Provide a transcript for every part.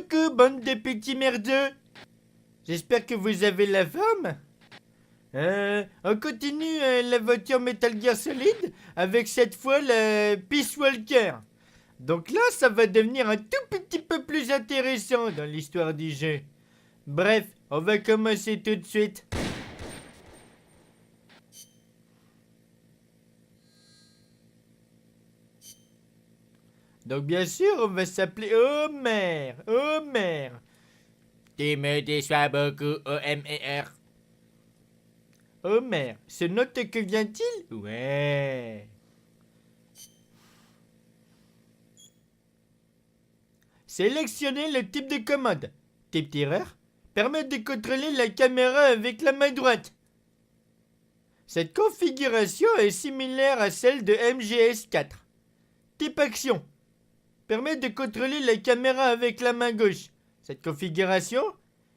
Coucou, bande de petits merdeux. J'espère que vous avez la forme. On continue l'aventure Metal Gear Solid avec cette fois le Peace Walker. Donc là, ça va devenir un tout petit peu plus intéressant dans l'histoire du jeu. Bref, on va commencer tout de suite. Donc bien sûr, on va s'appeler Homer. Homer. Tu me déçois beaucoup, O-M-E-R. Homer, ce note que vient-il? Ouais. Sélectionnez le type de commande. Type tireur permet de contrôler la caméra avec la main droite. Cette configuration est similaire à celle de MGS4. Type action permet de contrôler la caméra avec la main gauche. Cette configuration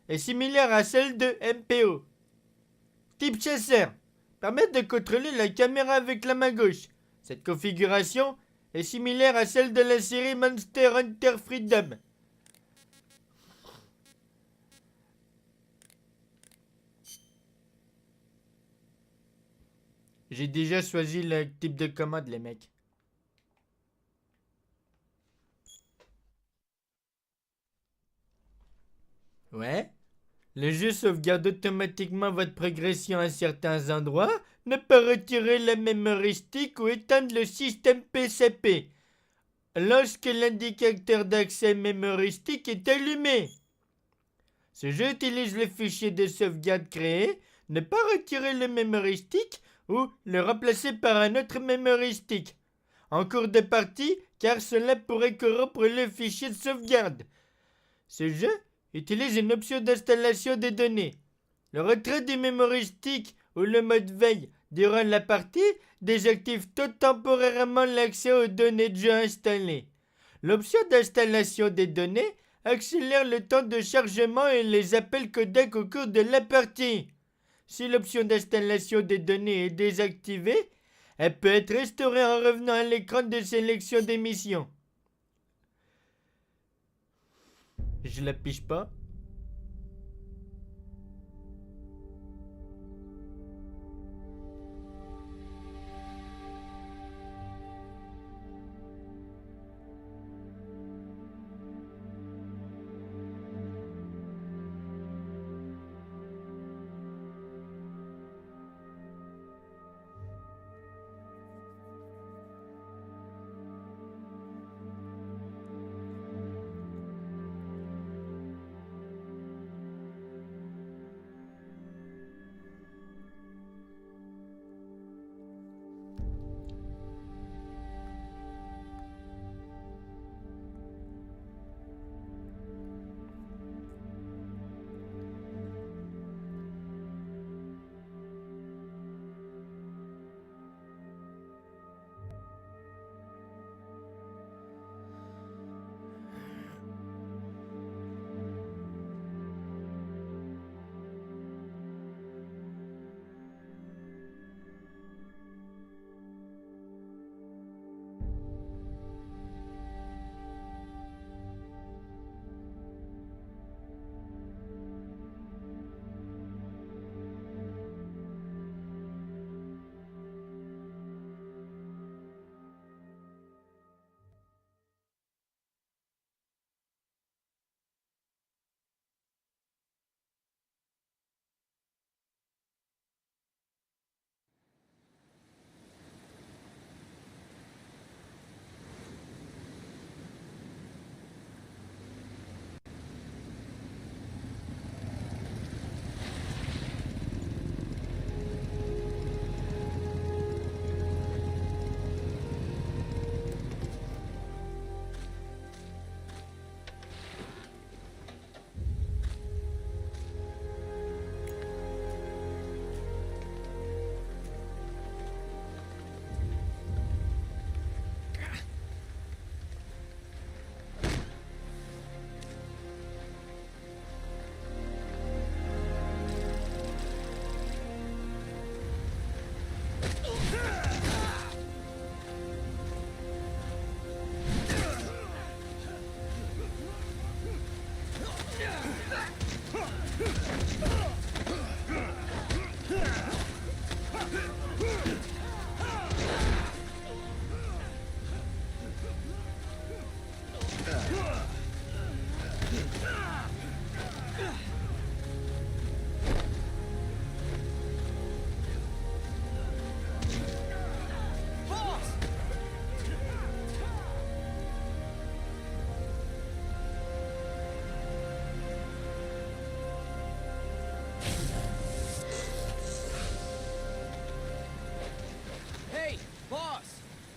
est similaire à celle de MPO. Type chasseur permet de contrôler la caméra avec la main gauche. Cette configuration est similaire à celle de la série Monster Hunter Freedom. J'ai déjà choisi le type de commande, les mecs. Ouais. Le jeu sauvegarde automatiquement votre progression à certains endroits, ne peut retirer la mémoire stick ou éteindre le système PCP lorsque l'indicateur d'accès mémoristique est allumé. Ce jeu utilise le fichier de sauvegarde créé, ne pas retirer le mémoristique ou le remplacer par un autre mémoristique en cours de partie car cela pourrait corrompre le fichier de sauvegarde. Ce jeu utilise une option d'installation des données. Le retrait du mémoristique ou le mode veille durant la partie désactive temporairement l'accès aux données de jeu installées. L'option d'installation des données accélère le temps de chargement et les appels codec au cours de la partie. Si l'option d'installation des données est désactivée, elle peut être restaurée en revenant à l'écran de sélection des missions. Je la piche pas.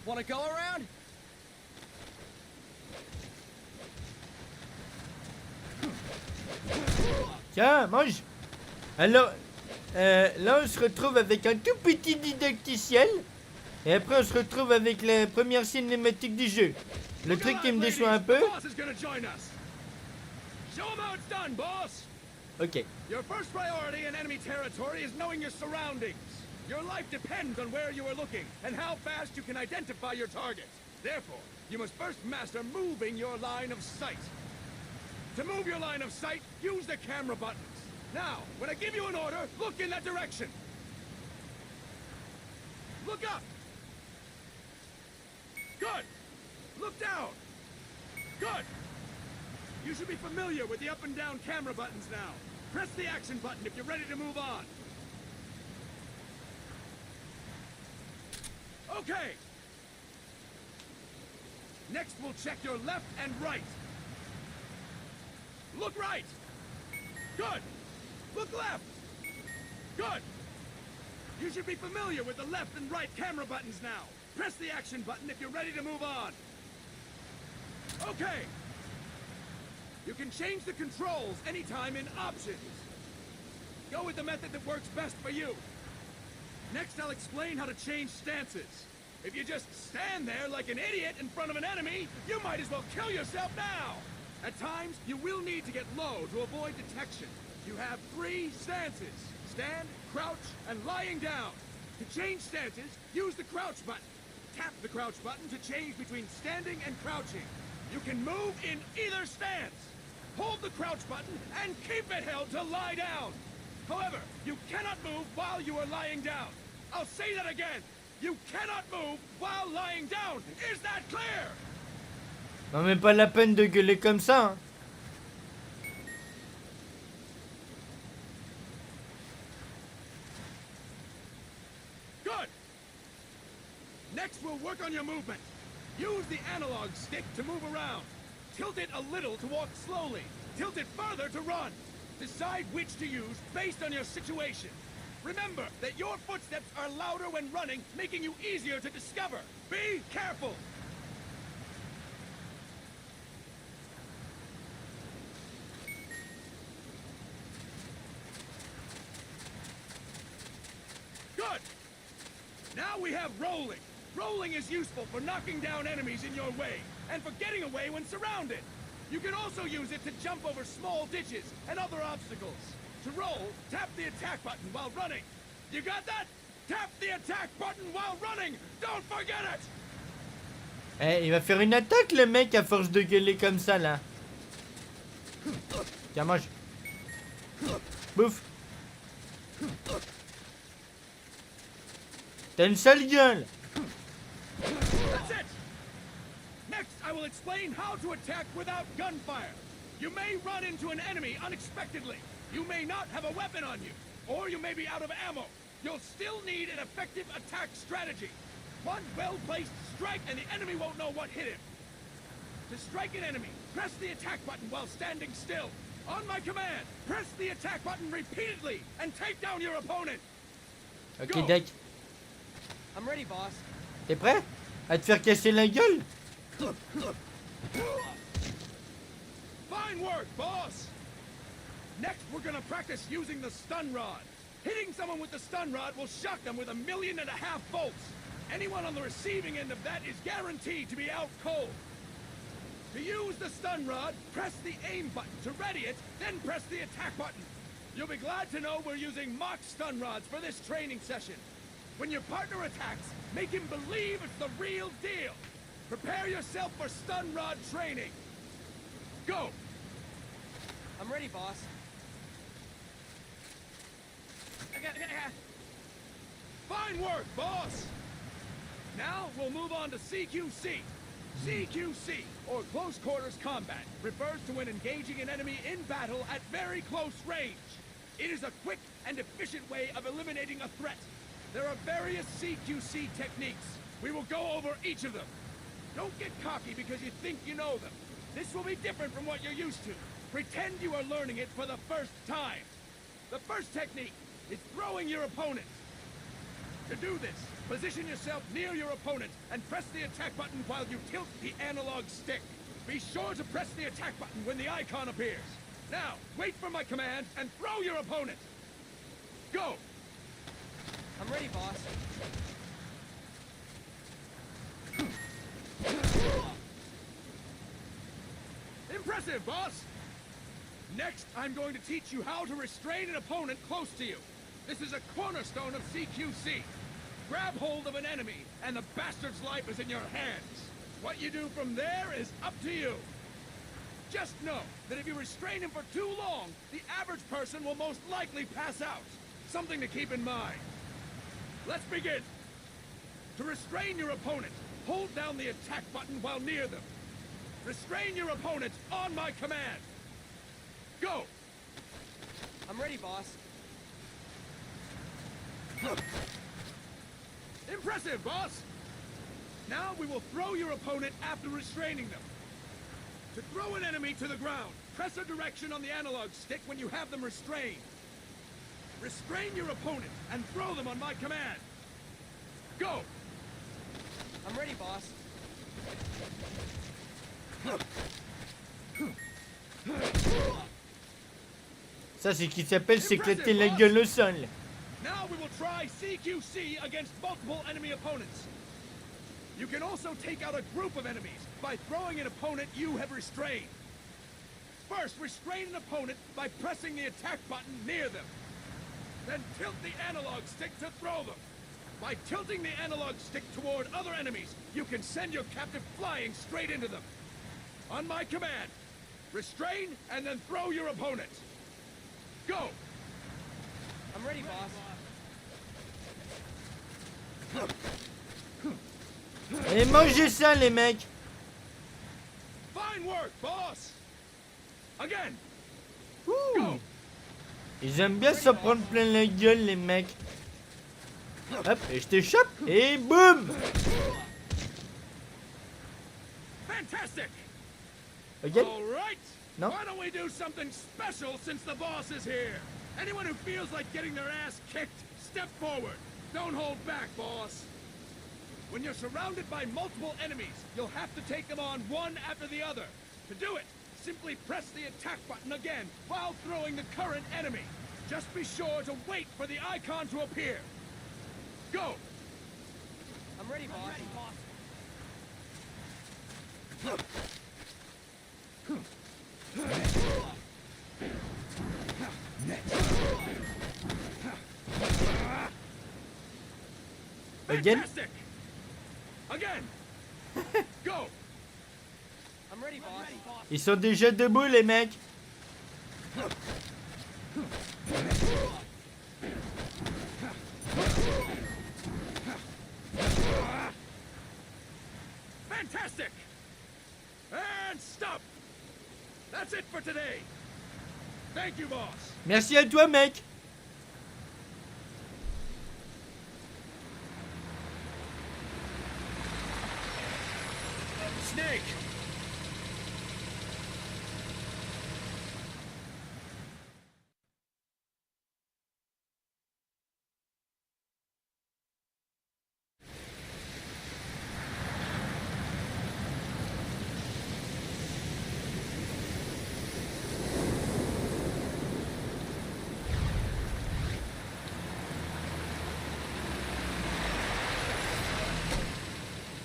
Wanna go around? Tiens, mange. Alors, là on se retrouve avec un tout petit didacticiel. Et après on se retrouve avec la première cinématique du jeu. Le truc qui me déçoit un peu. Ok. Your first priority in enemy territory is knowing your surroundings. Your life depends on where you are looking and how fast you can identify your target. Therefore, you must first master moving your line of sight. To move your line of sight, use the camera buttons. Now, when I give you an order, look in that direction. Look up. Good. Look down. Good. You should be familiar with the up and down camera buttons now. Press the action button if you're ready to move on. Okay. Next, we'll check your left and right. Look right. Good. Look left. Good. You should be familiar with the left and right camera buttons now. Press the action button if you're ready to move on. Okay. You can change the controls anytime in options. Go with the method that works best for you. Next, I'll explain how to change stances. If you just stand there like an idiot in front of an enemy, you might as well kill yourself now. At times, you will need to get low to avoid detection. You have 3 stances: stand, crouch, and lying down. To change stances, use the crouch button. Tap the crouch button to change between standing and crouching. You can move in either stance. Hold the crouch button and keep it held to lie down. However, you cannot move while you are lying down. I'll say that again. You cannot move while lying down. Is that clear? Non mais pas la peine de gueuler comme ça. Hein. Good. Next, we'll work on your movement. Use the analog stick to move around. Tilt it a little to walk slowly. Tilt it further to run. Decide which to use based on your situation. Remember that your footsteps are louder when running, making you easier to discover. Be careful! Good! Now we have rolling. Rolling is useful for knocking down enemies in your way, and for getting away when surrounded. You can also use it to jump over small ditches and other obstacles. To roll, tap the attack button while running. You got that? Tap the attack button while running! Don't forget it! Eh, il va faire une attaque le mec à force de gueuler comme ça là. Tiens, mange. Bouffe. T'as une sale gueule. That's it! Next, I will explain how to attack without gunfire. You may run into an enemy unexpectedly. You may not have a weapon on you, or you may be out of ammo. You'll still need an effective attack strategy. One well-placed strike and the enemy won't know what hit him. To strike an enemy, press the attack button while standing still. On my command, press the attack button repeatedly and take down your opponent. Ok, Deck. I'm ready, boss. T'es prêt à te faire casser la gueule? Fine work, boss! Next, we're gonna practice using the stun rod. Hitting someone with the stun rod will shock them with 1.5 million volts. Anyone on the receiving end of that is guaranteed to be out cold. To use the stun rod, press the aim button to ready it, then press the attack button. You'll be glad to know we're using mock stun rods for this training session. When your partner attacks, make him believe it's the real deal. Prepare yourself for stun rod training. Go! I'm ready, boss. Fine work, boss! Now we'll move on to CQC. CQC, or Close Quarters Combat, refers to when engaging an enemy in battle at very close range. It is a quick and efficient way of eliminating a threat. There are various CQC techniques. We will go over each of them. Don't get cocky because you think you know them. This will be different from what you're used to. Pretend you are learning it for the first time. The first technique is throwing your opponent. To do this, position yourself near your opponent and press the attack button while you tilt the analog stick. Be sure to press the attack button when the icon appears. Now, wait for my command and throw your opponent. Go! I'm ready, boss. Impressive, boss! Next, I'm going to teach you how to restrain an opponent close to you. This is a cornerstone of CQC. Grab hold of an enemy, and the bastard's life is in your hands. What you do from there is up to you. Just know that if you restrain him for too long, the average person will most likely pass out. Something to keep in mind. Let's begin. To restrain your opponent, hold down the attack button while near them. Restrain your opponent on my command. Go! I'm ready, boss. Impressive, boss! Now we will throw your opponent after restraining them. To throw an enemy to the ground, press a direction on the analog stick when you have them restrained. Restrain your opponent and throw them on my command. Go! I'm ready, boss. Ça, c'est qui s'appelle s'éclater la gueule au sol. Now we will try CQC against multiple enemy opponents. You can also take out a group of enemies by throwing an opponent you have restrained. First, restrain an opponent by pressing the attack button near them. Then tilt the analog stick to throw them. By tilting the analog stick toward other enemies, you can send your captive flying straight into them. On my command, restrain and then throw your opponent. Go! I'm ready, boss. Et mangez ça, les mecs. Fine work, boss! Again! Ouh. Ils aiment bien s'en prendre plein la gueule, les mecs. Hop, et je t'échappe, et boum. Fantastic! Again? All right. No? Why don't we do something special since the boss is here? Anyone who feels like getting their ass kicked, step forward. Don't hold back, boss. When you're surrounded by multiple enemies, you'll have to take them on one after the other. To do it, simply press the attack button again while throwing the current enemy. Just be sure to wait for the icon to appear. Go! I'm ready, boss. Again? Fantastic! Again! Go! I'm ready, boss. Ils sont déjà debout, les mecs. Fantastic! And stop! That's it for today. Thank you, boss. Merci à toi, mec. Snake!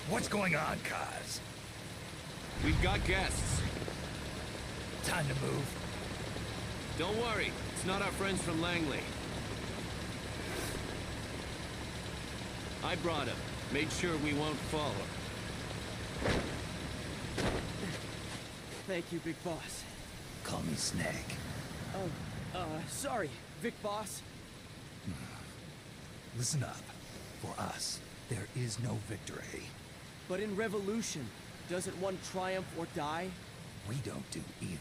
What's going on, Kaz? We've got guests. Time to move. Don't worry, it's not our friends from Langley. I brought him. Made sure we won't fall him. Thank you, big boss. Call me Snake. Oh, sorry, Vic boss. Listen up. For us, there is no victory. But in revolution, doesn't one triumph or die? We don't do either.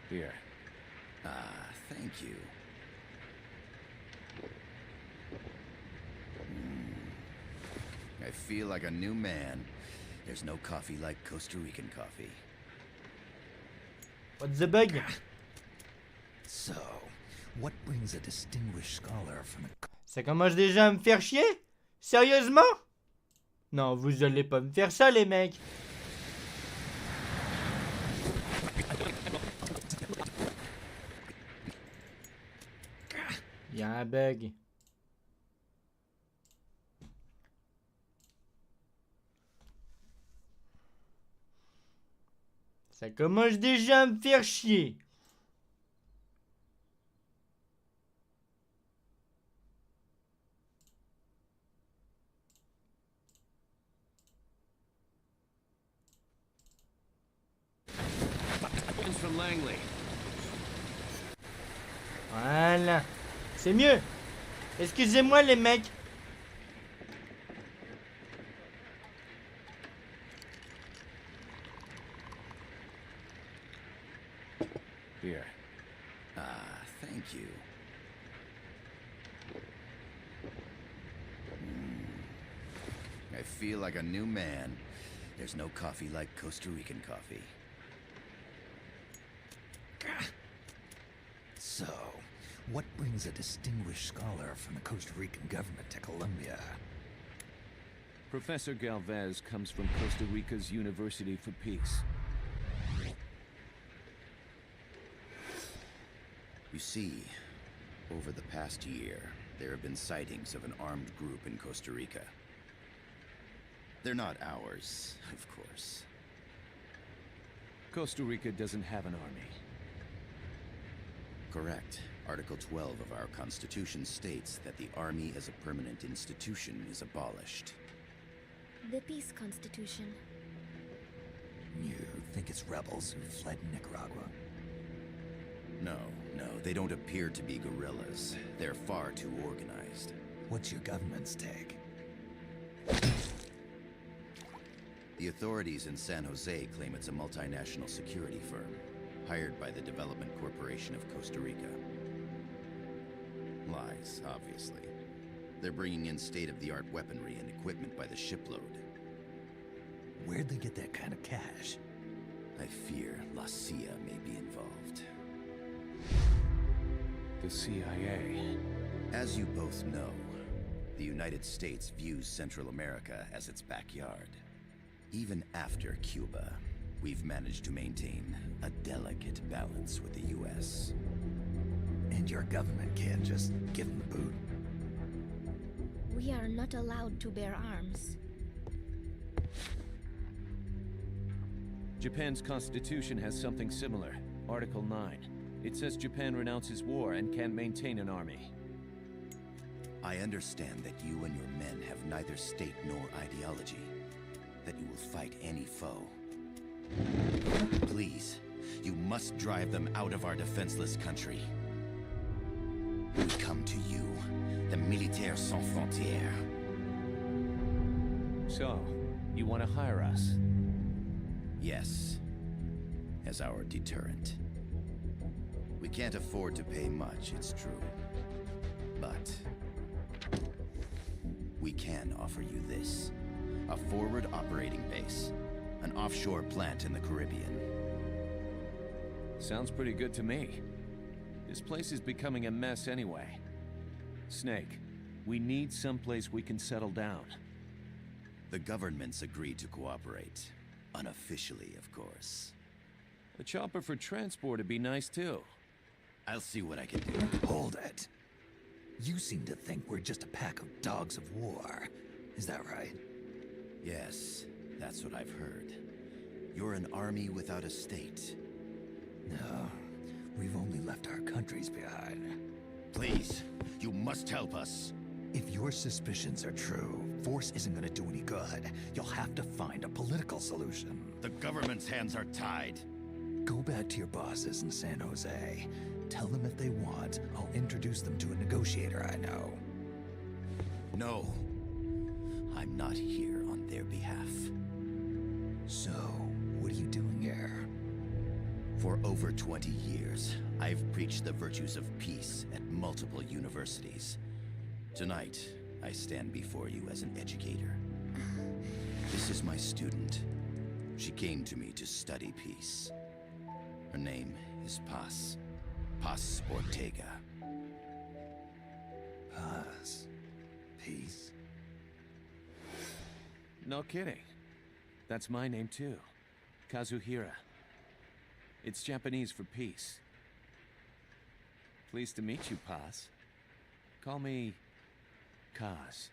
Here. Ah, thank you. I feel like a new man. There's no coffee like Costa Rican coffee. What's the bug? So, what brings a distinguished scholar from the... Ça commence déjà à me faire chier? Sérieusement? Non, vous allez pas me faire ça, les mecs. Il y a un bug. Ça commence déjà à me faire chier. From Langley. Voilà. C'est mieux. Excusez-moi, les mecs. Here. Ah, thank you. I feel like a new man. There's no coffee like Costa Rican coffee. So, what brings a distinguished scholar from the Costa Rican government to Colombia? Professor Galvez comes from Costa Rica's University for Peace. You see, over the past year, there have been sightings of an armed group in Costa Rica. They're not ours, of course. Costa Rica doesn't have an army. Correct. Article 12 of our Constitution states that the Army as a permanent institution is abolished. The Peace Constitution. You think it's rebels who fled Nicaragua? No, they don't appear to be guerrillas. They're far too organized. What's your government's take? The authorities in San Jose claim it's a multinational security firm, hired by the Development Corporation of Costa Rica. Lies, obviously. They're bringing in state-of-the-art weaponry and equipment by the shipload. Where'd they get that kind of cash? I fear La CIA may be involved. The CIA. As you both know, the United States views Central America as its backyard. Even after Cuba, we've managed to maintain a delicate balance with the U.S. And your government can't just give them the boot? We are not allowed to bear arms. Japan's constitution has something similar. Article 9. It says Japan renounces war and can't maintain an army. I understand that you and your men have neither state nor ideology. That you will fight any foe. Please, you must drive them out of our defenseless country. We come to you, the Militaires Sans Frontières. So, you want to hire us? Yes, as our deterrent. We can't afford to pay much, it's true. But we can offer you this. A forward operating base. An offshore plant in the Caribbean. Sounds pretty good to me. This place is becoming a mess anyway. Snake, we need someplace we can settle down. The government's agreed to cooperate. Unofficially, of course. A chopper for transport would be nice too. I'll see what I can do. Hold it. You seem to think we're just a pack of dogs of war. Is that right? Yes, that's what I've heard. You're an army without a state. No, we've only left our countries behind. Please, you must help us. If your suspicions are true, force isn't gonna do any good. You'll have to find a political solution. The government's hands are tied. Go back to your bosses in San Jose. Tell them if they want, I'll introduce them to a negotiator I know. No, I'm not here on their behalf. So, what are you doing here? For over 20 years, I've preached the virtues of peace at multiple universities. Tonight, I stand before you as an educator. This is my student. She came to me to study peace. Her name is Paz. Paz Ortega. Paz. Peace. No kidding. That's my name too. Kazuhira. It's Japanese for peace. Pleased to meet you, Paz. Call me Kaz.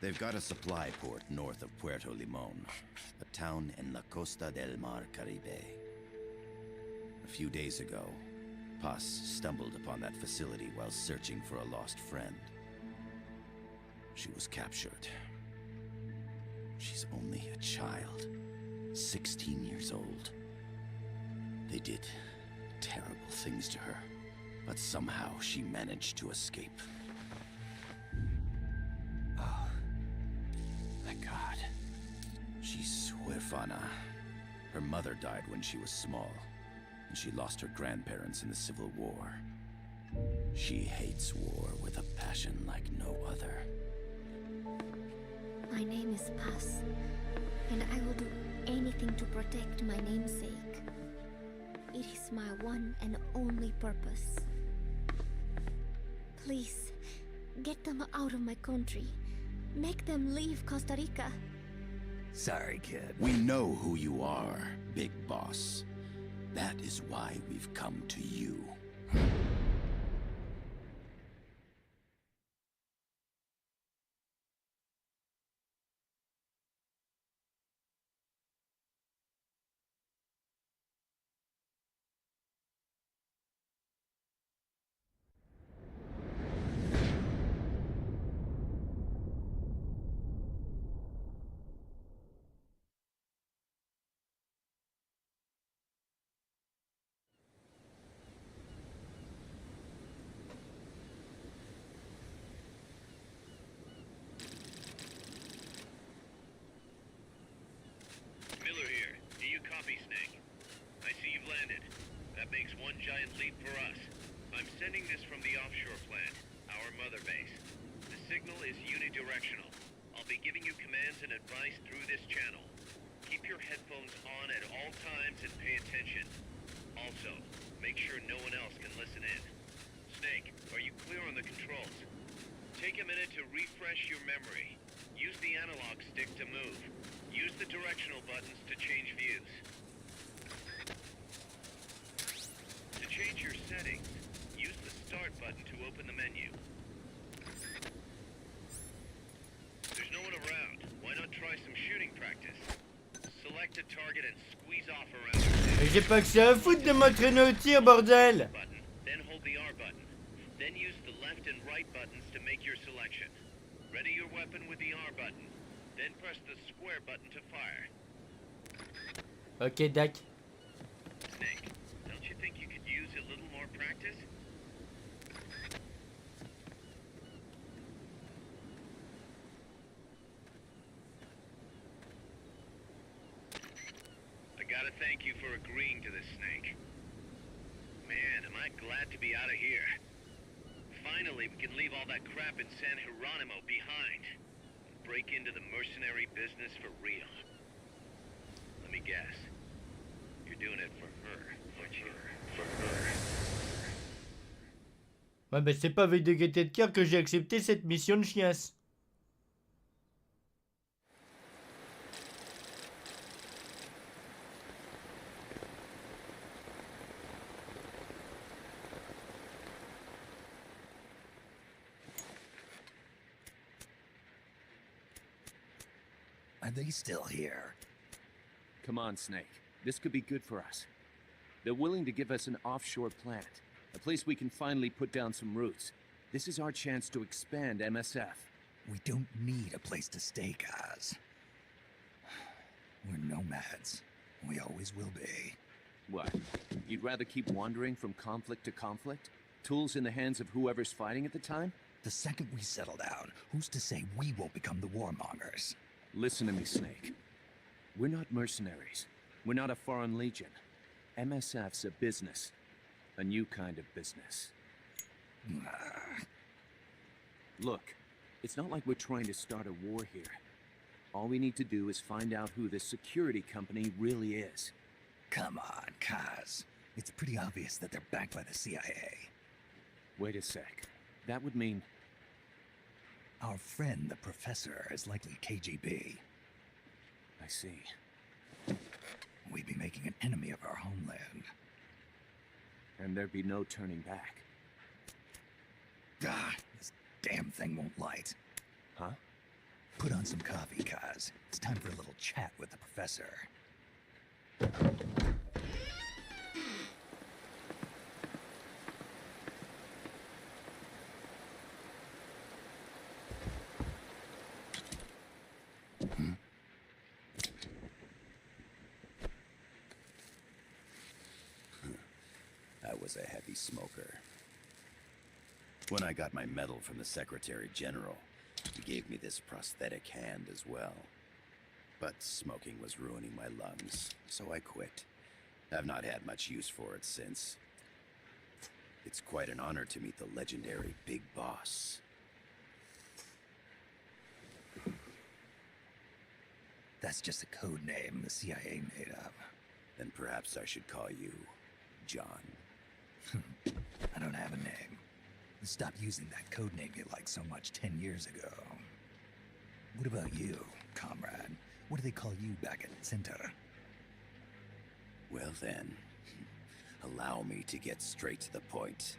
They've got a supply port north of Puerto Limon, a town in la Costa del Mar Caribe. A few days ago, Paz stumbled upon that facility while searching for a lost friend. She was captured. She's only a child, 16 years old. They did terrible things to her, but somehow she managed to escape. Oh, thank God. She's huérfana. Her mother died when she was small, and she lost her grandparents in the Civil War. She hates war with a passion like no other. My name is Paz, and I will do anything to protect my namesake. It is my one and only purpose. Please, get them out of my country. Make them leave Costa Rica. Sorry, kid. We know who you are, Big Boss. That is why we've come to you. Miller here. Do you copy, Snake? I see you've landed. That makes one giant leap for us. I'm sending this from the offshore plant, our mother base. The signal is unidirectional. I'll be giving you commands and advice through this channel. Keep your headphones on at all times and pay attention. Also, make sure no one else can listen in. Snake, are you clear on the controls? Take a minute to refresh your memory. Use the analog stick to move. Use the directional buttons to change views. To change your settings, use the start button to open the menu. There's no one around. Why not try some shooting practice? Select a target and squeeze off around your Mais j'ai pas que ça à foutre de m'entraîner au tir, bordel! button, then hold the R button. Then use the left and right buttons to make your selection. Ready your weapon with the R button. Then press the square button to fire. Ok, Dak. Snake, don't you think you could use a little more practice? I gotta thank you for agreeing to this, Snake. Man, am I glad to be out of here. Finally, we can leave all that crap in San Geronimo behind. Break into the mercenary business for real. Let me guess. You're doing it for her, aren't you? For her. Ouais, bah c'est pas avec de gaieté de cœur que j'ai accepté cette mission de chiasse. Are they still here? Come on, Snake. This could be good for us. They're willing to give us an offshore plant, a place we can finally put down some roots. This is our chance to expand MSF. We don't need a place to stay, Kaz. We're nomads. We always will be. What? You'd rather keep wandering from conflict to conflict? Tools in the hands of whoever's fighting at the time? The second we settle down, who's to say we won't become the warmongers? Listen to me, Snake. We're not mercenaries. We're not a foreign legion. MSF's a business. A new kind of business. Look, it's not like we're trying to start a war here. All we need to do is find out who this security company really is. Come on, Kaz. It's pretty obvious that they're backed by the CIA. Wait a sec. That would mean... Our friend, the professor, is likely KGB. I see. We'd be making an enemy of our homeland. And there'd be no turning back. Ah, this damn thing won't light. Huh? Put on some coffee, Kaz. It's time for a little chat with the professor. I was a heavy smoker. When I got my medal from the Secretary General, he gave me this prosthetic hand as well. But smoking was ruining my lungs, so I quit. I've not had much use for it since. It's quite an honor to meet the legendary Big Boss. That's just a code name the CIA made up. Then perhaps I should call you John. I don't have a name. I stopped using that code name you liked so much 10 years ago. What about you, comrade? What do they call you back at Center? Well then, allow me to get straight to the point.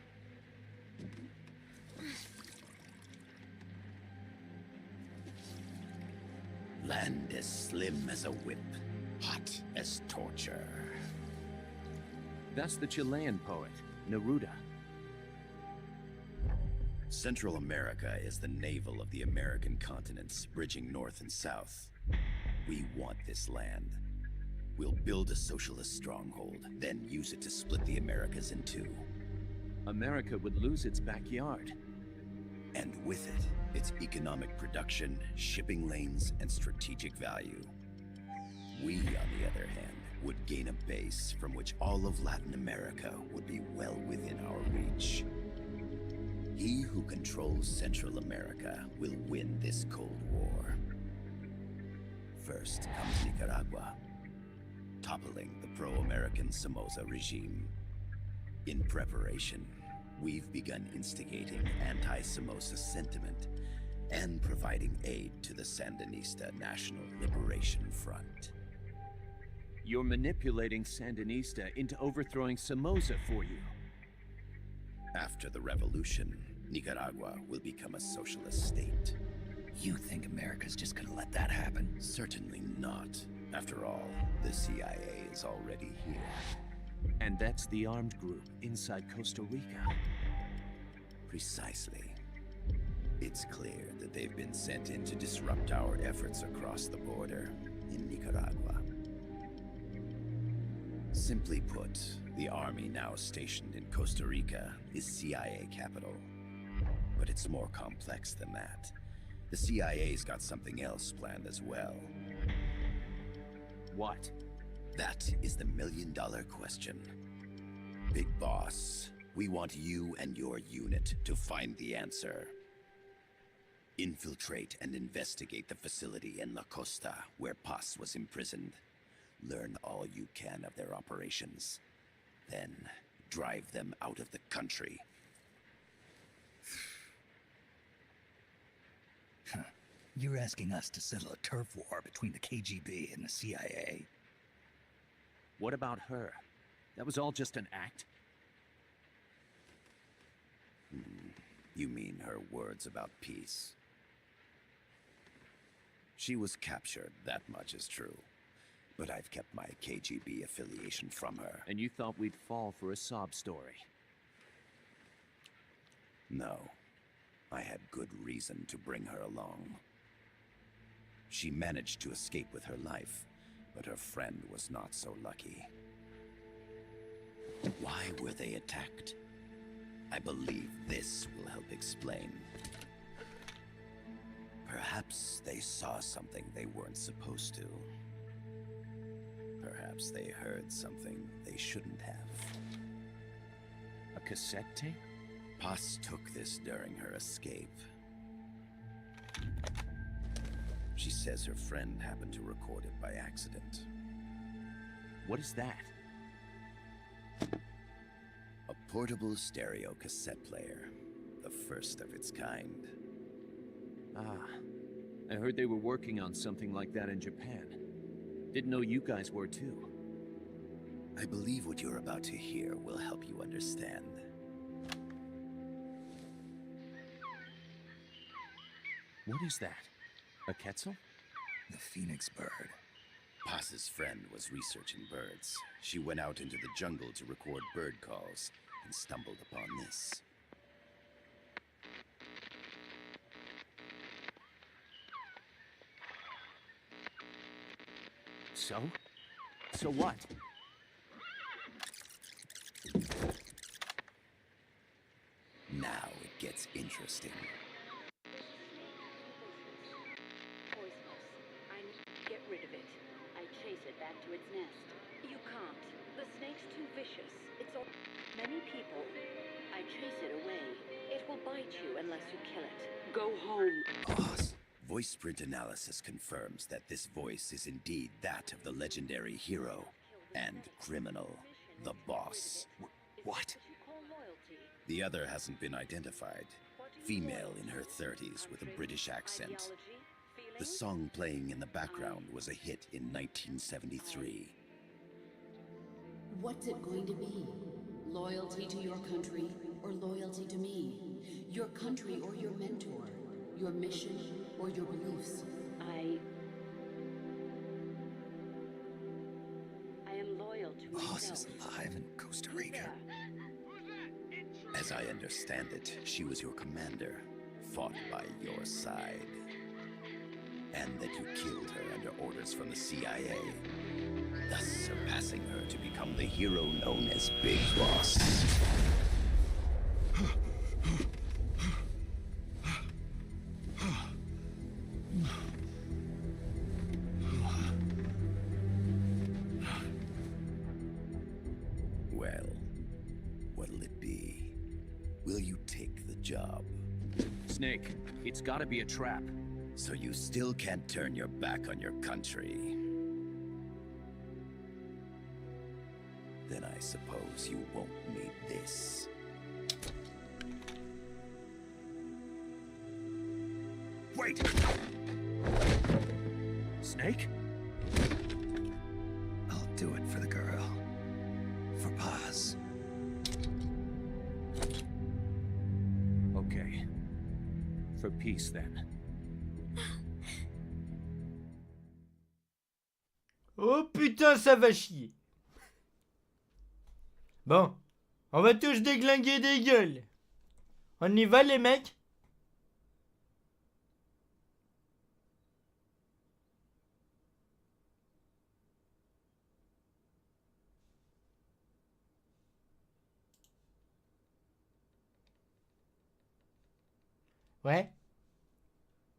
Land as slim as a whip, hot as torture. That's the Chilean poet, Neruda. Central America is the navel of the American continents, bridging north and south. We want this land. We'll build a socialist stronghold, then use it to split the Americas in two. America would lose its backyard. And with it, its economic production, shipping lanes, and strategic value. We, on the other hand, would gain a base from which all of Latin America would be well within our reach. He who controls Central America will win this Cold War. First comes Nicaragua, toppling the pro-American Somoza regime. In preparation, we've begun instigating anti-Somoza sentiment and providing aid to the Sandinista National Liberation Front. You're manipulating Sandinista into overthrowing Somoza for you. After the revolution, Nicaragua will become a socialist state. You think America's just gonna let that happen? Certainly not. After all, the CIA is already here. And that's the armed group inside Costa Rica. Precisely. It's clear that they've been sent in to disrupt our efforts across the border in Nicaragua. Simply put, the army now stationed in Costa Rica is CIA capital. But it's more complex than that. The CIA's got something else planned as well. What? That is the million-dollar question. Big Boss, we want you and your unit to find the answer. Infiltrate and investigate the facility in La Costa where Paz was imprisoned. Learn all you can of their operations. Then, drive them out of the country. You're asking us to settle a turf war between the KGB and the CIA? What about her? That was all just an act? You mean her words about peace? She was captured, that much is true. But I've kept my KGB affiliation from her. And you thought we'd fall for a sob story? No. I had good reason to bring her along. She managed to escape with her life, but her friend was not so lucky. Why were they attacked? I believe this will help explain. Perhaps they saw something they weren't supposed to. Perhaps. Perhaps they heard something they shouldn't have. A cassette tape? Paz took this during her escape. She says her friend happened to record it by accident. What is that? A portable stereo cassette player. The first of its kind. Ah, I heard they were working on something like that in Japan. Didn't know you guys were too. I believe what you're about to hear will help you understand. What is that? A quetzal? The phoenix bird. Paz's friend was researching birds. She went out into the jungle to record bird calls and stumbled upon this. So? So what? Now it gets interesting. Poisonous. I get rid of it. I chase it back to its nest. You can't. The snake's too vicious. It's all... Many people. I chase it away. It will bite you unless you kill it. Go home. Paz. Voice print analysis confirms that this voice is indeed that of the legendary hero and criminal, the boss. What? The other hasn't been identified. Female in her 30s with a British accent. The song playing in the background was a hit in 1973. What's it going to be? Loyalty to your country or loyalty to me? Your country or your mentor? Your mission or your beliefs? I am loyal to Boss myself. is alive in Costa Rica. As I understand it, she was your commander, fought by your side. And that you killed her under orders from the CIA, thus surpassing her to become the hero known as Big Boss. Well, what'll it be? Will you take the job? Snake, it's gotta be a trap. So you still can't turn your back on your country? Then I suppose you won't need this. Wait! Snake? I'll do it for the girl. For Paz. Okay. For peace, then. Oh putain, ça va chier. Bon, on va tous déglinguer des gueules. On y va les mecs? Ouais.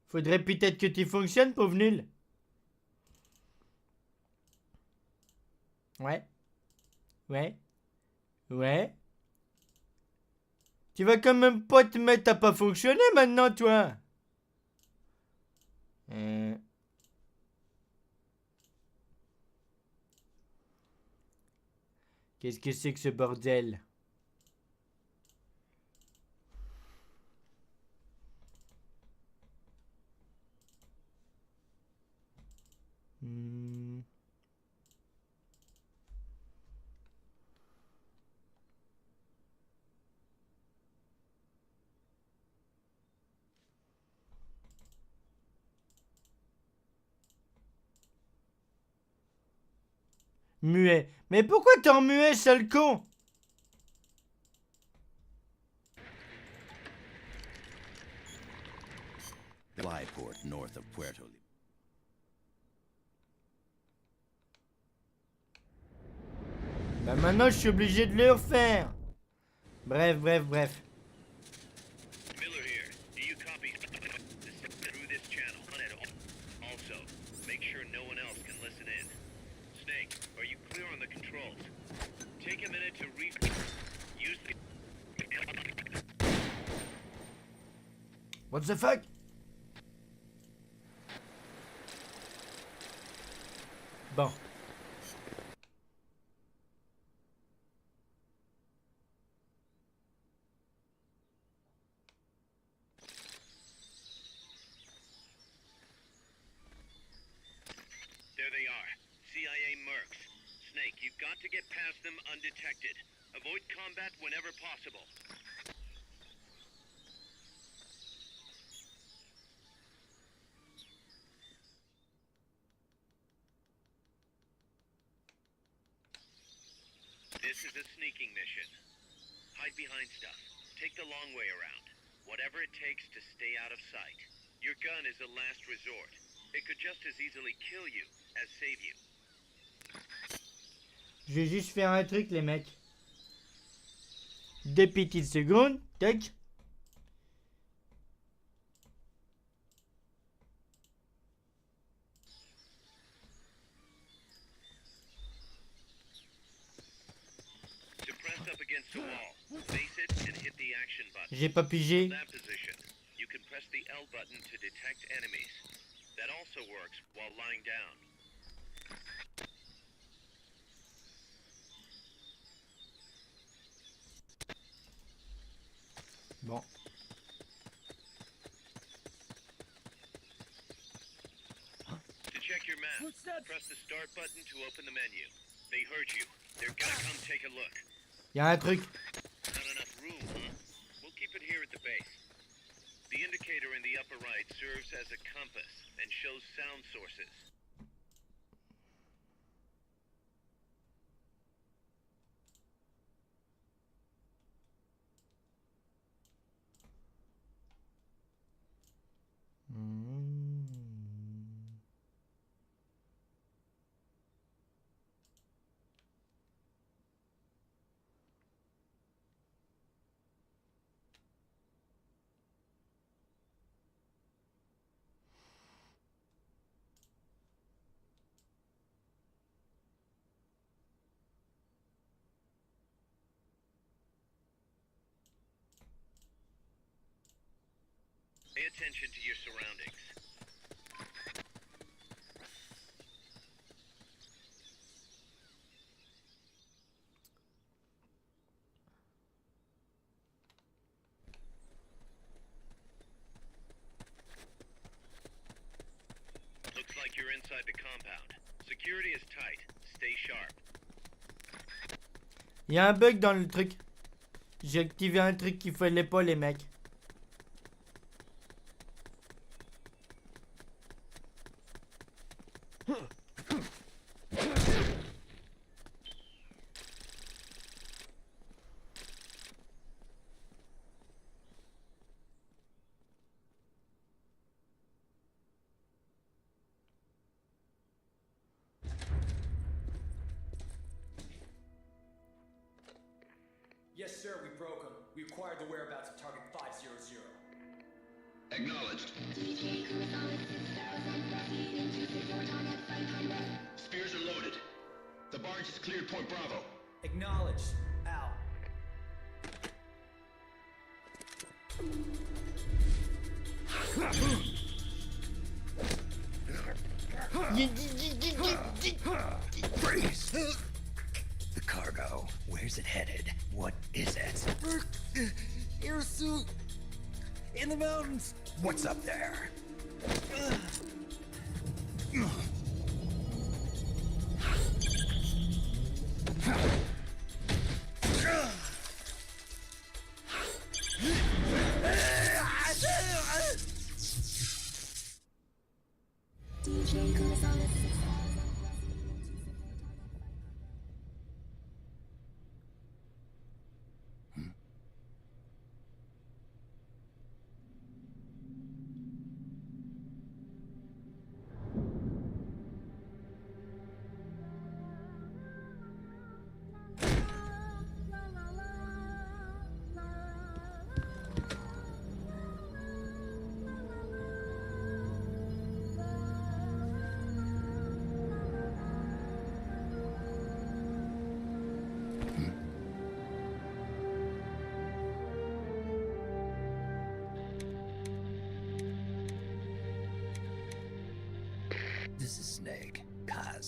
Faudrait peut-être que tu fonctionnes, pauvre nul. Ouais. Ouais. Ouais. Tu vas quand même pas te mettre à pas fonctionner maintenant, toi. Qu'est-ce que c'est que ce bordel? Muet. Mais pourquoi t'es en muet, sale con? Flyport north of Puerto. Bah maintenant je suis obligé de le refaire. Bref. Miller here. Do you copy? Through this channel. Also, make sure no one else can listen in. Snake, are you Use the... What the fuck? Bon. There they are. CIA mercs. Snake, you've got to get past them undetected. Avoid combat whenever possible. This is a sneaking mission. Hide behind stuff. Take the long way around. Whatever it takes to stay out of sight. Your gun is a last resort. It could just as easily kill you as save you. Je vais juste faire un truc, les mecs. 2 petites secondes. Tac. To press up against a wall, face it and hit the action button. J'ai pas pigé. From that position, you can press the L button to detect enemies. That also works while lying down. Bon. To check your map, press the start button to open the menu. They heard you. They're gonna come take a look. Y'a un truc. Not enough room, huh? We'll keep it here at the base. The indicator in the upper right serves as a compass and shows sound sources. Pay attention to your surroundings. Looks like you're inside the compound. Security is tight. Stay sharp. Y'a un bug dans le truc. J'ai activé un truc qu'il fallait pas, les mecs. Yes, sir, we broke them. We acquired the whereabouts of target 500. Acknowledged. Spears are loaded. The barge has cleared Point Bravo. Acknowledged. Out. Freeze! The cargo. Where's it headed? What is it? Air suit. In the mountains. What's up there?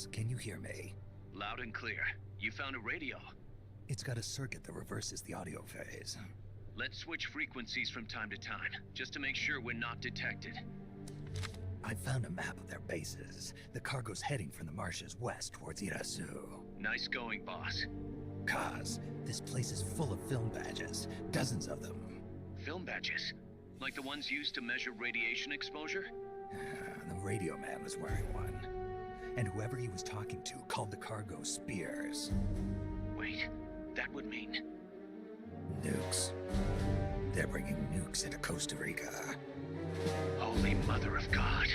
boss. Can you hear me? Loud and clear. You found a radio. It's got a circuit that reverses the audio phase. Let's switch frequencies from time to time, just to make sure we're not detected. I found a map of their bases. The cargo's heading from the marshes west towards Irasu. Nice going, boss. Kaz, this place is full of film badges. Dozens of them. Film badges? Like the ones used to measure radiation exposure? The radio man was wearing one. And whoever he was talking to called the cargo spears. Wait, that would mean... Nukes. They're bringing nukes into Costa Rica. Holy Mother of God.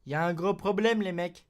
Y a un gros problème, les mecs.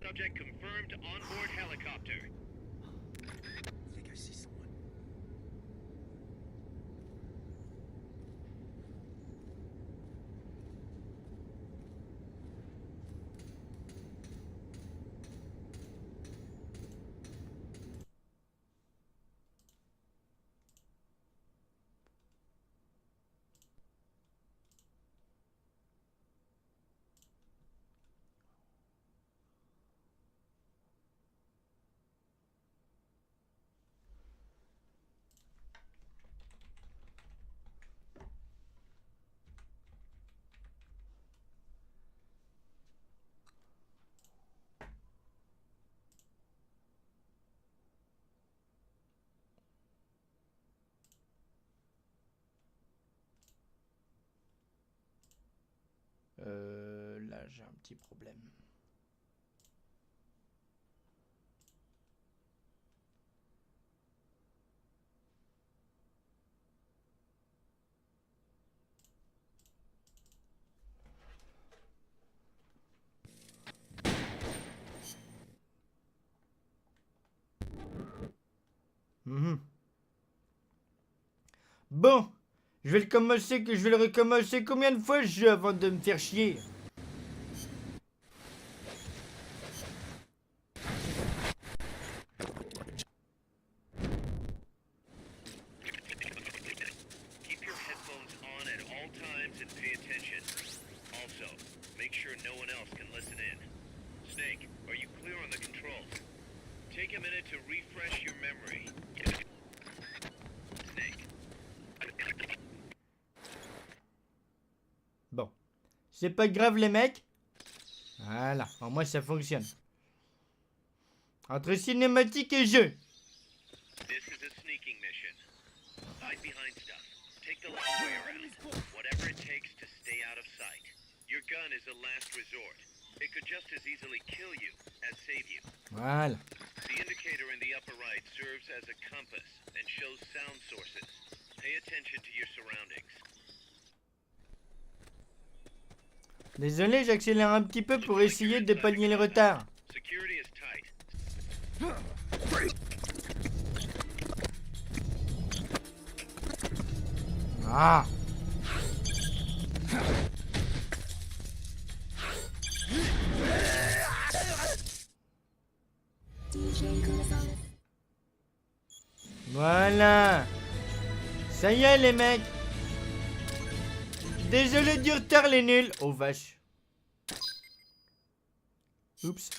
Subject confirmed onboard helicopter. I think I see someone. Là, j'ai un petit problème. Bon, je vais le recommencer combien de fois avant de me faire chier? Keep your headphones on at all times and pay attention. Also, make sure no one else can listen in. Snake, are you clear on the controls? Take a minute to refresh your memory. Snake. Bon, c'est pas grave les mecs. Voilà, au moins ça fonctionne. Entre cinématique et jeu. This is a sneaking mission. Hide behind stuff. Take the long way around. Whatever it takes to stay out of sight. Your gun is a last resort. It could just as easily kill you as save you. Voilà. The indicator in the upper right serves as a compass and shows sound sources. Pay attention to your surroundings. Désolé, j'accélère un petit peu pour essayer de pallier le retard. Security is tight. Ah. Voilà. Ça y est les mecs. Désolé du retard les nuls. Oh vache. Oups.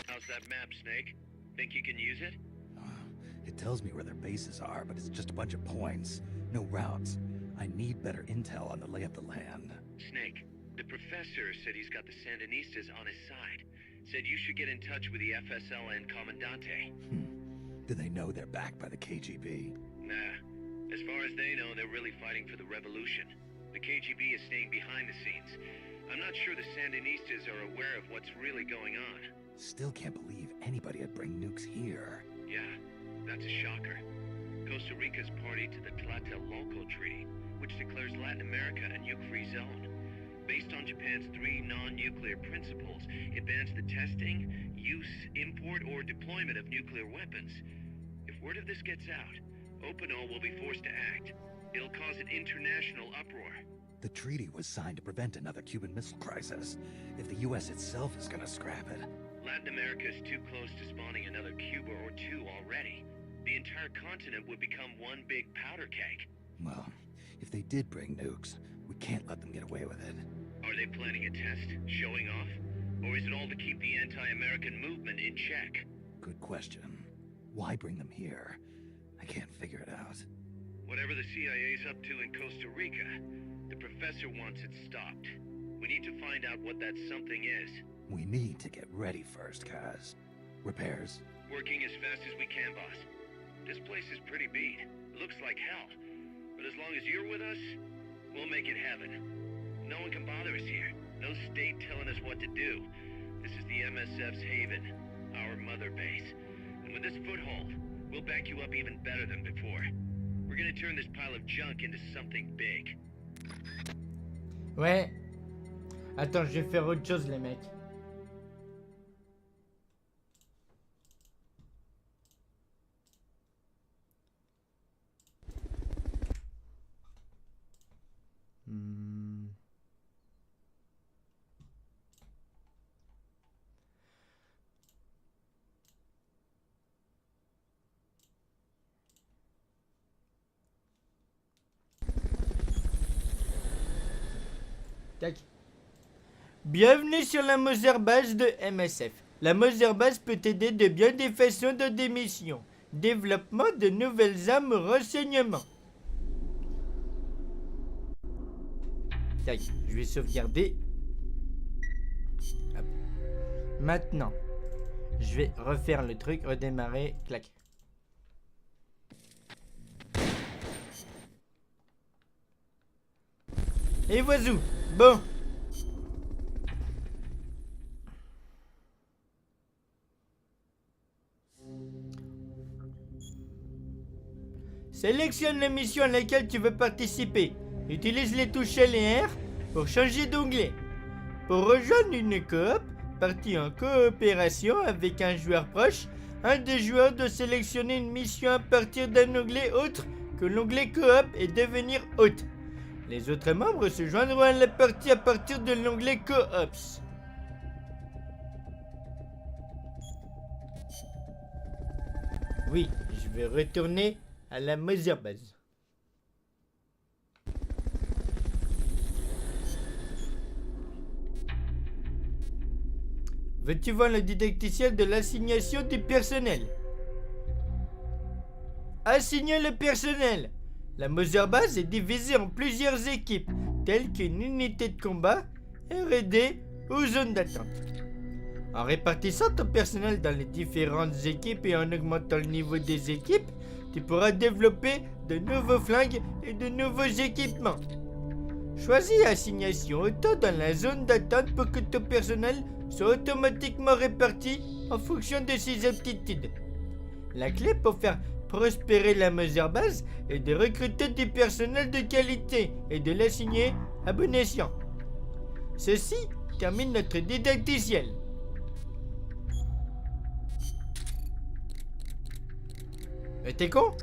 How's that map, Snake? Think you can use it? It tells me where their bases are, but it's just a bunch of points. No routes. I need better intel on the lay of the land. Snake, the professor said he's got the Sandinistas on his side. Said you should get in touch with the FSL and Commandante. Do they know they're backed by the KGB? Nah. As far as they know, they're really fighting for the revolution. The KGB is staying behind the scenes. I'm not sure the Sandinistas are aware of what's really going on. Still can't believe anybody would bring nukes here. Yeah, that's a shocker. Costa Rica's party to the Tlatelolco Treaty, which declares Latin America a nuke-free zone. Based on Japan's 3 non-nuclear principles, it bans the testing, use, import, or deployment of nuclear weapons. If word of this gets out, Opino will be forced to act. It'll cause an international uproar. The treaty was signed to prevent another Cuban Missile Crisis. If the U.S. itself is gonna scrap it... Latin America is too close to spawning another Cuba or two already. The entire continent would become one big powder keg. Well, if they did bring nukes, we can't let them get away with it. Are they planning a test? Showing off? Or is it all to keep the anti-American movement in check? Good question. Why bring them here? I can't figure it out. Whatever the CIA's up to in Costa Rica, the professor wants it stopped. We need to find out what that something is. We need to get ready first, Kaz. Repairs? Working as fast as we can, boss. This place is pretty beat. Looks like hell. But as long as you're with us, we'll make it heaven. No one can bother us here. No state telling us what to do. This is the MSF's haven, our mother base. And with this foothold, we'll back you up even better than before. We're gonna turn this pile of junk into something big. Ouais. Attends, je vais faire autre chose les mecs. Tac. Bienvenue sur la Mother Base de MSF. La Mother Base peut t'aider de bien des façons dans des missions. Développement de nouvelles armes, renseignements. Tac, je vais sauvegarder. Hop. Maintenant, je vais refaire le truc, redémarrer, clac. Et voici. Bon. Sélectionne la mission à laquelle tu veux participer. Utilise les touches L et R pour changer d'onglet. Pour rejoindre une coop, partie en coopération avec un joueur proche, un des joueurs doit sélectionner une mission à partir d'un onglet autre que l'onglet coop et devenir hôte. Les autres membres se joindront à la partie à partir de l'onglet Coops. Oui, je vais retourner à la Mother Base. Veux-tu voir le didacticiel de l'assignation du personnel? Assigner le personnel. La Mother Base est divisée en plusieurs équipes, telles qu'une unité de combat, R&D ou zone d'attente. En répartissant ton personnel dans les différentes équipes et en augmentant le niveau des équipes, tu pourras développer de nouveaux flingues et de nouveaux équipements. Choisis assignation auto dans la zone d'attente pour que ton personnel soit automatiquement réparti en fonction de ses aptitudes. La clé pour faire prospérer la mesure base est de recruter du personnel de qualité et de l'assigner à bon escient. Ceci termine notre didacticiel. Mais t'es con?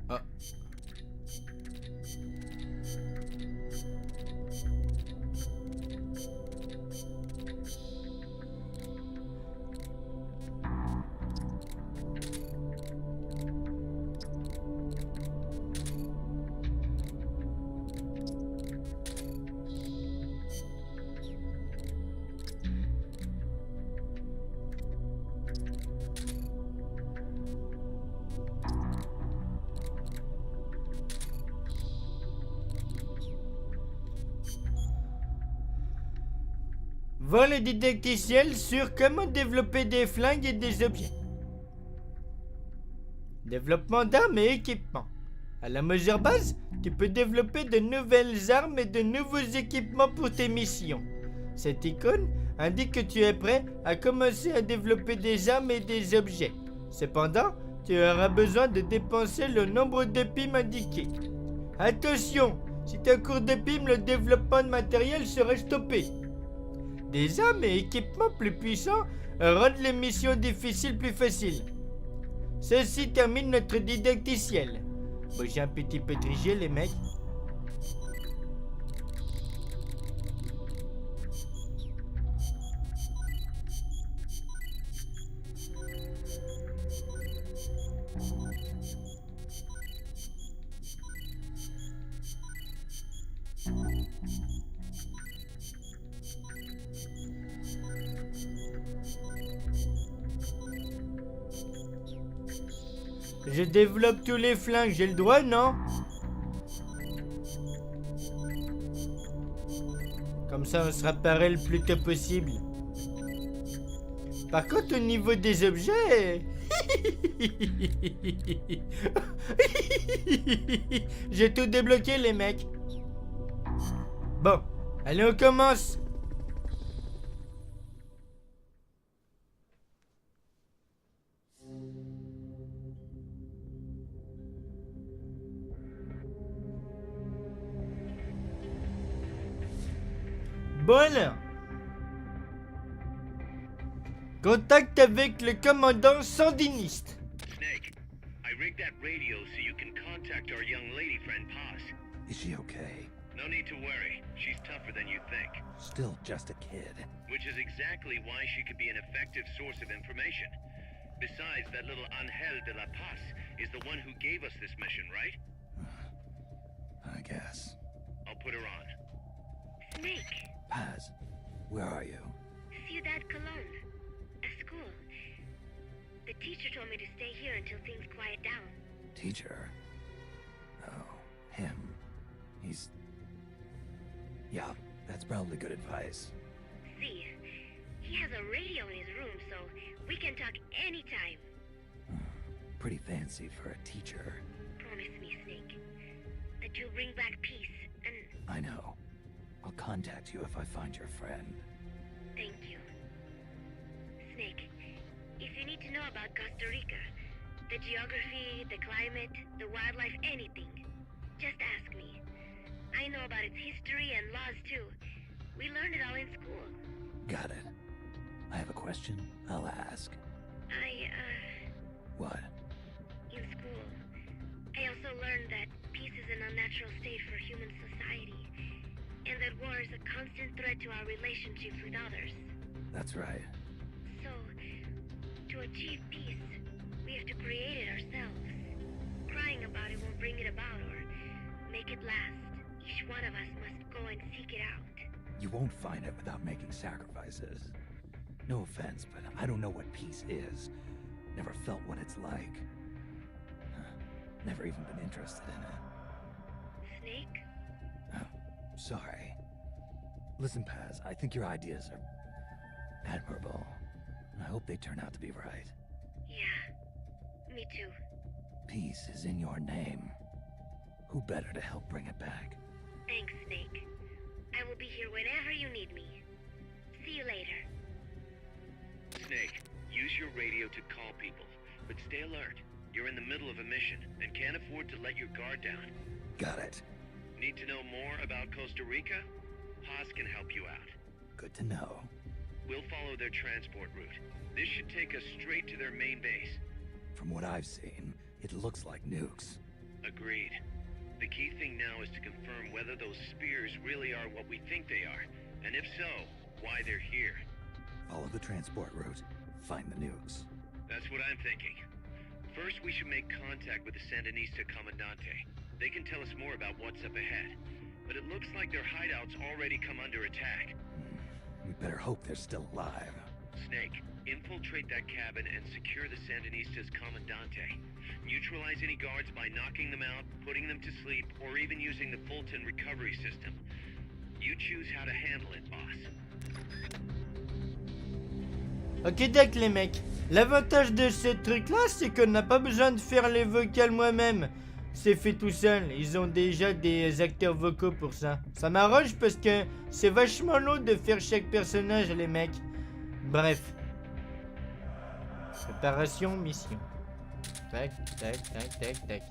Ah. Voir le didacticiel sur comment développer des flingues et des objets. Développement d'armes et équipements. À la mesure base, tu peux développer de nouvelles armes et de nouveaux équipements pour tes missions. Cette icône indique que tu es prêt à commencer à développer des armes et des objets. Cependant, tu auras besoin de dépenser le nombre de pimes indiqué. Attention, si tu es en cours de pimes, le développement de matériel sera stoppé. Des armes et équipements plus puissants rendent les missions difficiles plus faciles. Ceci termine notre didacticiel. Bon, j'ai un petit peu triché, les mecs. Je développe tous les flingues, j'ai le droit, non? Comme ça, on sera pareil le plus tôt possible. Par contre, au niveau des objets... J'ai tout débloqué, les mecs. Bon, allez, on commence. Bon alors. Contact avec le commandant Sandiniste. Snake, I rigged that radio so you can contact our young lady friend Paz. Is she okay? No need to worry. She's tougher than you think. Still just a kid. Which is exactly why she could be an effective source of information. Besides, that little Angel de la Paz is the one who gave us this mission, right? I guess. I'll put her on. Snake, Paz, where are you? Ciudad Colon. A school. The teacher told me to stay here until things quiet down. Teacher? Oh, him. He's... Yeah, that's probably good advice. See, he has a radio in his room, so we can talk anytime. Pretty fancy for a teacher. Promise me, Snake, that you'll bring back peace and... I know. I'll contact you if I find your friend. Thank you. Snake, if you need to know about Costa Rica, the geography, the climate, the wildlife, anything, just ask me. I know about its history and laws too. We learned it all in school. Got it. I have a question. I'll ask. What? In school, I also learned that peace is an unnatural state for human society, and that war is a constant threat to our relationships with others. That's right. So, to achieve peace, we have to create it ourselves. Crying about it won't bring it about or make it last. Each one of us must go and seek it out. You won't find it without making sacrifices. No offense, but I don't know what peace is. Never felt what it's like. Never even been interested in it. Snake? Oh, sorry. Listen, Paz, I think your ideas are admirable. And I hope they turn out to be right. Yeah, me too. Peace is in your name. Who better to help bring it back? Thanks, Snake. I will be here whenever you need me. See you later. Snake, use your radio to call people, but stay alert. You're in the middle of a mission and can't afford to let your guard down. Got it. Need to know more about Costa Rica? Haas can help you out. Good to know. We'll follow their transport route. This should take us straight to their main base. From what I've seen, it looks like nukes. Agreed. The key thing now is to confirm whether those spears really are what we think they are, and if so, why they're here. Follow the transport route, find the nukes. That's what I'm thinking. First, we should make contact with the Sandinista Comandante. They can tell us more about what's up ahead. But it looks like their hideout's already come under attack. We better hope they're still alive. Snake, infiltrate that cabin and secure the Sandinistas Comandante. Neutralize any guards by knocking them out, putting them to sleep, or even using the Fulton recovery system. You choose how to handle it, boss. Ok, d'accord les mecs. L'avantage de ce truc-là, c'est qu'on n'a pas besoin de faire les vocales moi-même. C'est fait tout seul. Ils ont déjà des acteurs vocaux pour ça. Ça m'arrange parce que c'est vachement long de faire chaque personnage, les mecs. Bref. Préparation, mission. Tac, tac, tac, tac, tac.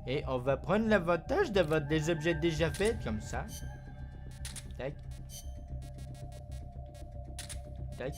Et on va prendre l'avantage d'avoir des objets déjà faits, comme ça. Tac. Tac.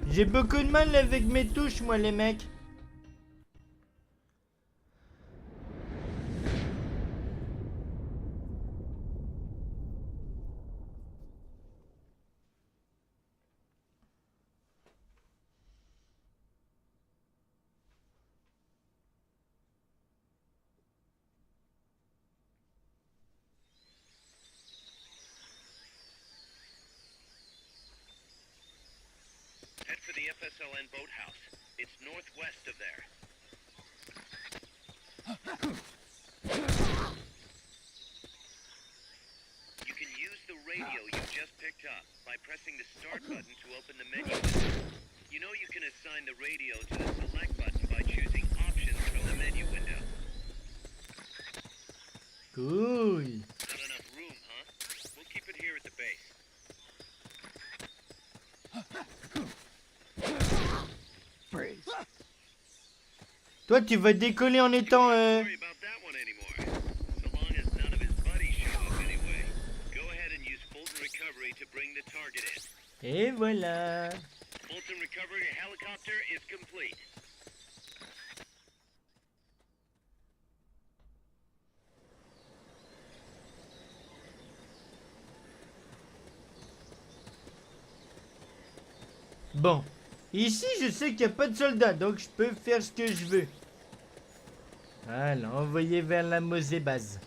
J'ai beaucoup de mal avec mes touches, moi, les mecs. Head for the FSLN boathouse. It's northwest of there. You can use the radio you just picked up by pressing the start button to open the menu window. You know you can assign the radio to the select button by choosing options from the menu window. Cool. Not enough room, huh? We'll keep it here at the base. Freeze. Toi, tu vas décoller en étant... Don't worry about that one anymore. So long as none of his buddies show up anyway. Go ahead and use Fulton Recovery to bring the target in. Et voilà. Fulton Recovery helicopter is complete. Bon. Ici, je sais qu'il n'y a pas de soldats, donc je peux faire ce que je veux. Voilà, envoyer vers la Mosée base.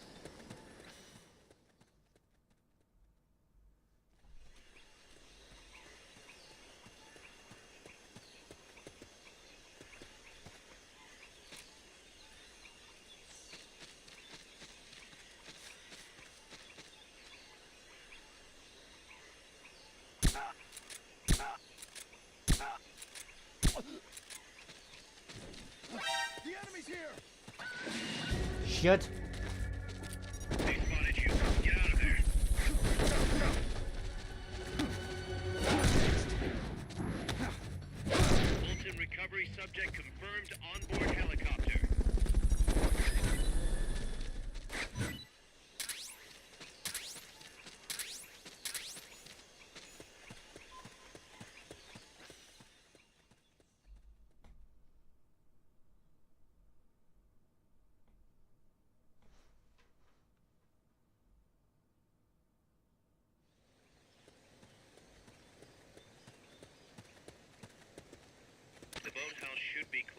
The enemy's here! Chiotte. They spotted you. Get out of there. Fulton Recovery subject confirmed onboard helicopter.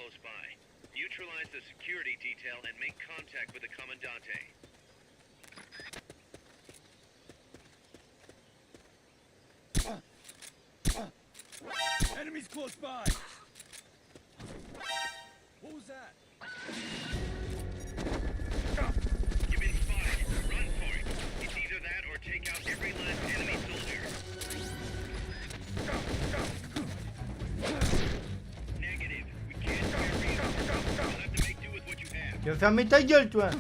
close by. Neutralize the security detail and make contact with the Commandante. Enemies close by! What was that? You've been spotted. Run for it. It's either that or take out every last enemy soldier. Negative. We can't fire reinforcements. You'll have to make do with what you have. Tu vas fermer ta gueule, toi.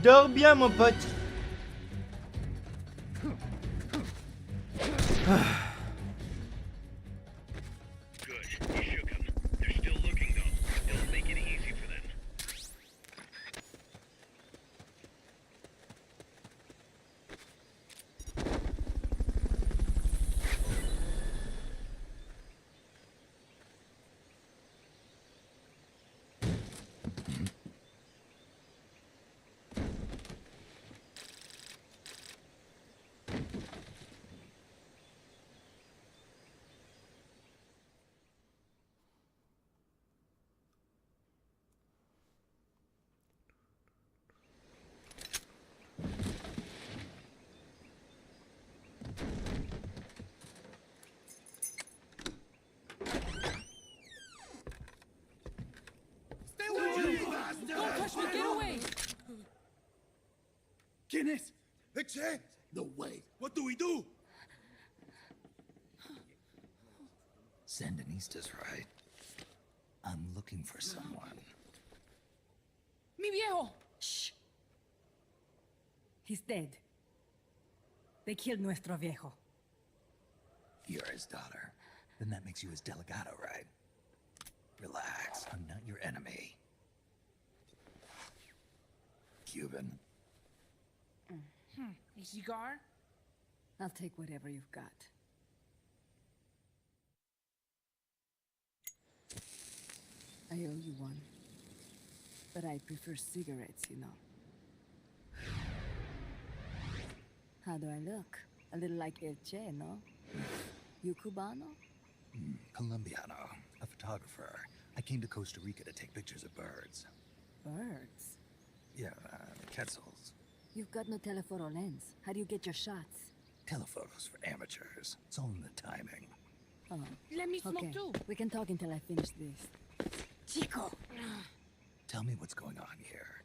Dors bien, mon pote. Good. You shook them. They're still looking, though. Don't make it easy for them. Don't touch me! Get away! ¿Quién es? The chain? No way. What do we do? Sandinistas, right? I'm looking for someone. Mi viejo! Shh! He's dead. They killed nuestro viejo. You're his daughter. Then that makes you his delegado, right? Relax, I'm not your enemy. Cuban. A cigar? I'll take whatever you've got. I owe you one. But I prefer cigarettes, you know. How do I look? A little like El Che, no? You Cubano? Colombiano, a photographer. I came to Costa Rica to take pictures of birds. Birds? Yeah, quetzals. You've got no telephoto lens. How do you get your shots? Telephotos for amateurs. It's all in the timing. Oh. Let me smoke Okay, too. we can talk until I finish this. Chico! Tell me what's going on here.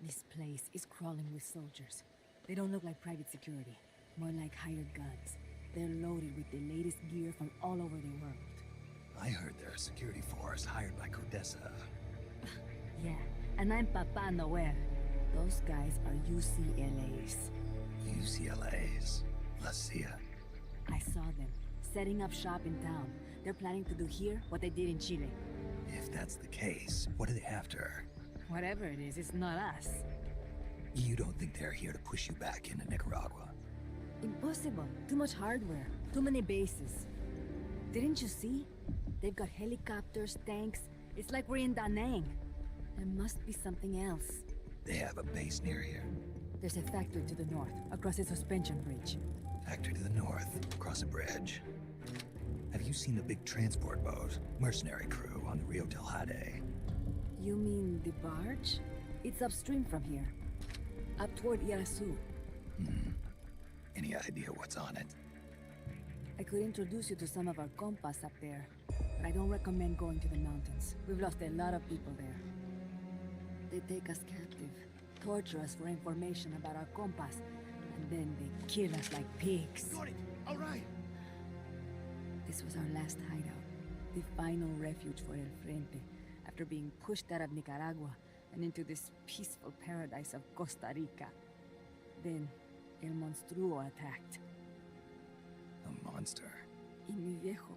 This place is crawling with soldiers. They don't look like private security, more like hired guns. They're loaded with the latest gear from all over the world. I heard they're a security force hired by Codesa. Yeah, and I'm Papa Noel. Those guys are UCLA's. UCLA's. La CIA. I saw them, setting up shop in town. They're planning to do here what they did in Chile. If that's the case, what are they after? Whatever it is, it's not us. You don't think they're here to push you back into Nicaragua? Impossible. Too much hardware. Too many bases. Didn't you see? They've got helicopters, tanks. It's like we're in Da Nang. There must be something else. They have a base near here. There's a factory to the north, across a suspension bridge. Factory to the north, across a bridge. Have you seen the big transport boat? Mercenary crew on the Rio del Jade. You mean the barge? It's upstream from here. Up toward Irasu. Any idea what's on it? I could introduce you to some of our compas up there. But I don't recommend going to the mountains. We've lost a lot of people there. They take us captive, torture us for information about our compas, And then they kill us like pigs. Got it. All right. This was our last hideout, the final refuge for El Frente, after being pushed out of Nicaragua and into this peaceful paradise of Costa Rica. Then, El Monstruo attacked. A monster. Y mi viejo.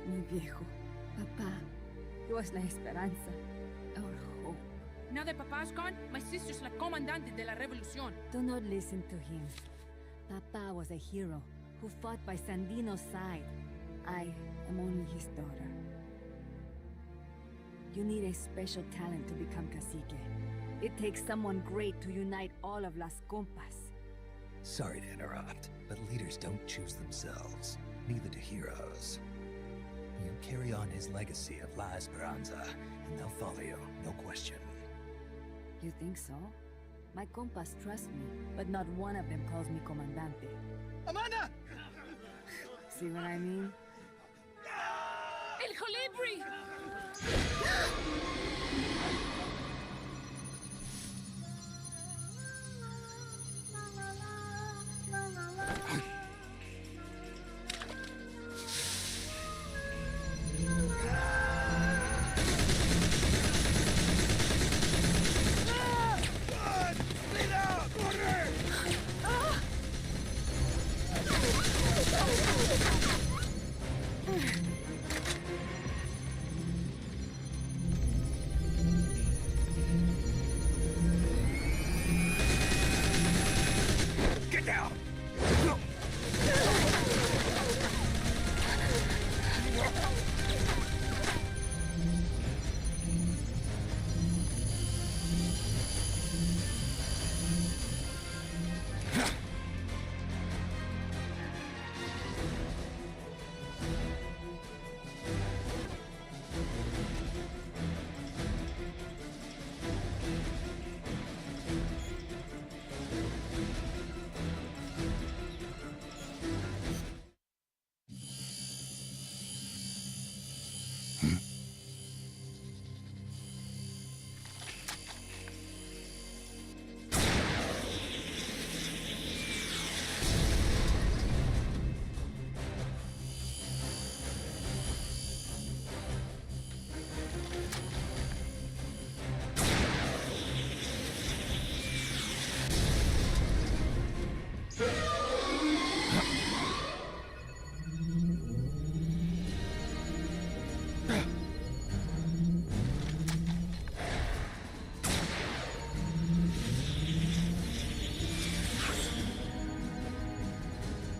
Mi viejo. Papá. He was la esperanza. Our hope. Now that Papa's gone, my sister's la comandante de la revolución. Do not listen to him. Papa was a hero who fought by Sandino's side. I am only his daughter. You need a special talent to become cacique. It takes someone great to unite all of Las Compas. Sorry to interrupt, but leaders don't choose themselves. Neither do heroes. You carry on his legacy of La Esperanza, and they'll follow you, no question. You think so? My compas trust me, but not one of them calls me comandante. Amanda! See what I mean? El Colibri! Get down!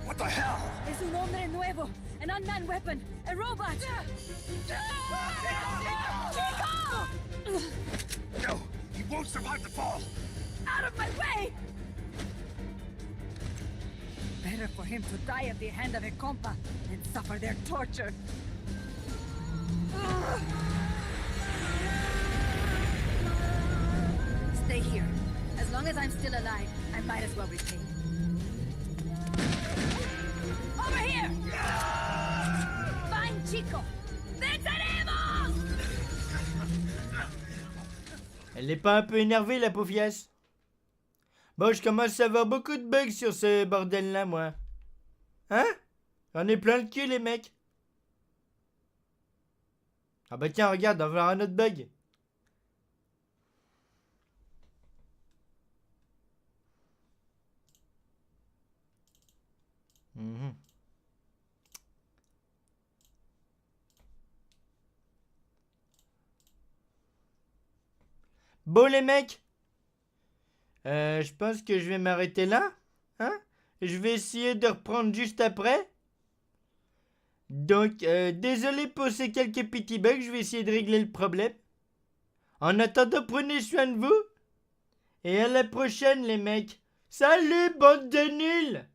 What the hell? Es un hombre nuevo, an unmanned weapon, a robot. Chico! No, he won't survive the fall. Out of my way! Better for him to die at the hand of a compa than suffer their torture. Stay here. As long as I'm still alive, I might as well repay. Over here! Find Chico! Venceremos! Elle n'est pas un peu énervée, la paufiasse? Bon, je commence à avoir beaucoup de bugs sur ce bordel-là, moi. Hein? J'en ai plein le cul, les mecs. Ah bah tiens, regarde, on va voir un autre bug. Bon les mecs, je pense que je vais m'arrêter là, hein? Je vais essayer de reprendre juste après. Donc, désolé pour ces quelques petits bugs, je vais essayer de régler le problème. En attendant, prenez soin de vous. Et à la prochaine les mecs. Salut, bande de nuls!